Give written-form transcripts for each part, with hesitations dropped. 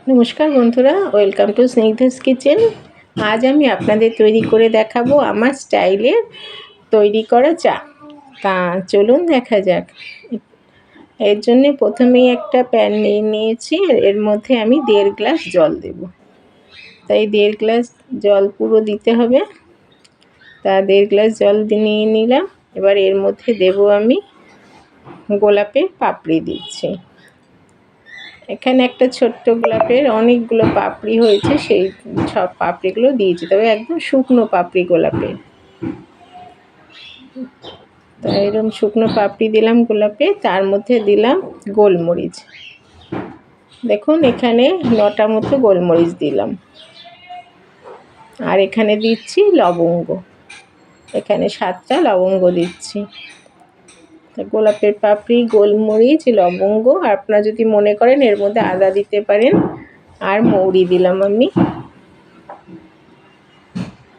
নমস্কার বন্ধুরা, welcome to Snigdha's kitchen. আজ আমি আপনাদের তৈরি করে দেখাবো আমার স্টাইলের তৈরি করা চা। তা চলুন দেখা যাক। এর জন্যে প্রথমেই একটা প্যান নিয়ে নিয়েছি, এর মধ্যে আমি 1.5 গ্লাস জল দেব। তাই 1.5 গ্লাস জল পুরো দিতে হবে। তা 1.5 গ্লাস জল নিয়ে নিলাম। এবার এর মধ্যে দেব আমি গোলাপের পাপড়ি দিচ্ছি। এখানে একটা ছোট্ট গোলাপের অনেকগুলো পাপড়ি হয়েছে, সেই সব পাপড়িগুলো দিয়েছি, তবে একদম শুকনো পাপড়ি গোলাপের। তো এরকম শুকনো পাপড়ি দিলাম গোলাপে, তার মধ্যে দিলাম গোলমরিচ। দেখুন এখানে 9টা মতো গোলমরিচ দিলাম। আর এখানে দিচ্ছি লবঙ্গ, এখানে 7টা লবঙ্গ দিচ্ছি। গোলাপের পাপড়ি, গোলমরিচ, লবঙ্গ, আর আপনারা যদি মনে করেন এর মধ্যে আদা দিতে পারেন। আর মৌরি দিলাম আমি,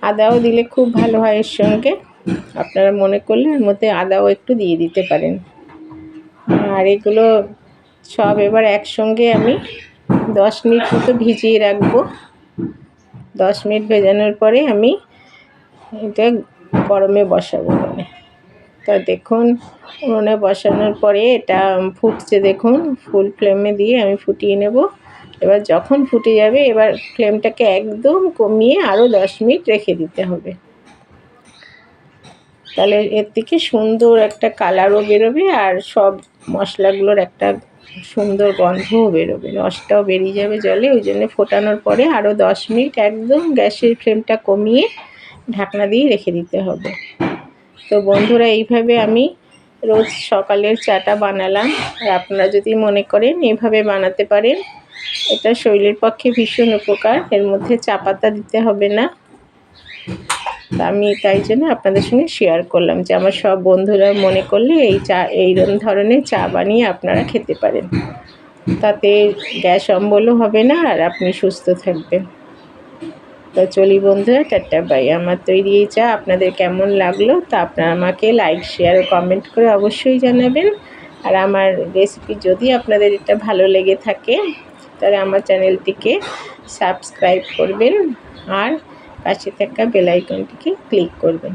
আদাও দিলে খুব ভালো হয় এর সঙ্গে, আপনারা মনে করলে এর মধ্যে আদাও একটু দিয়ে দিতে পারেন। আর এগুলো সব এবার একসঙ্গে আমি 10 মিনিট মতো ভিজিয়ে রাখবো। 10 মিনিট ভেজানোর পরে আমি এটা গরমে বসাবো উনুনে। তা দেখুন উনুনে বসানোর পরে এটা ফুটছে, দেখুন ফুল ফ্লেমে দিয়ে আমি ফুটিয়ে নেব। এবার যখন ফুটে যাবে, এবার ফ্লেমটাকে একদম কমিয়ে আরও 10 মিনিট রেখে দিতে হবে। তাহলে এর থেকে সুন্দর একটা কালারও বেরোবে, আর সব মশলাগুলোর একটা সুন্দর গন্ধও বেরোবে, রসটাও বেরিয়ে যাবে জলে। ওই জন্য ফোটানোর পরে আরও 10 মিনিট একদম গ্যাসের ফ্লেমটা কমিয়ে ঢাকনা দিয়ে রেখে দিতে হবে। তো বন্ধুরা, এইভাবে আমি রোজ সকালের চাটা বানালাম। আর আপনারা যদি মনে করেন এইভাবে বানাতে পারেন, এটা শরীরের পক্ষে ভীষণ উপকার। এর মধ্যে চা পাতা দিতে হবে না। তা আমি তাই জন্য আপনাদের সঙ্গে শেয়ার করলাম যে আমার সব বন্ধুরা মনে করলে এইরকম ধরনের চা বানিয়ে আপনারা খেতে পারেন। তাতে গ্যাস অম্বলও হবে না, আর আপনি সুস্থ থাকবেন। তো চলি বন্ধুরা, টাটা বাই। আমার তৈরি এই চা আপনাদের কেমন লাগলো তা আপনারা আমাকে লাইক, শেয়ার ও কমেন্ট করে অবশ্যই জানাবেন। আর আমার রেসিপি যদি আপনাদের এটা ভালো লেগে থাকে, তাহলে আমার চ্যানেলটিকে সাবস্ক্রাইব করবেন আর পাশে থাকা বেল আইকনটিকে ক্লিক করবেন।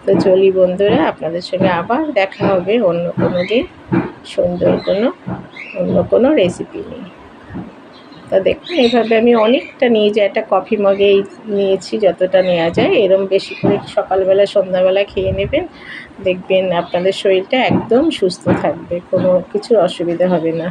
তো চলি বন্ধুরা, আপনাদের সঙ্গে আবার দেখা হবে অন্য কোনো দিন সুন্দর অন্য কোনো রেসিপি নিয়ে। তা দেখুন এইভাবে আমি অনেকটা নিয়ে যাই, একটা কফি মগেই নিয়েছি, যতটা নেওয়া যায়। এরম বেশি করে সকালবেলা সন্ধ্যাবেলা খেয়ে নেবেন, দেখবেন আপনাদের শরীরটা একদম সুস্থ থাকবে, কোনো কিছুর অসুবিধা হবে না।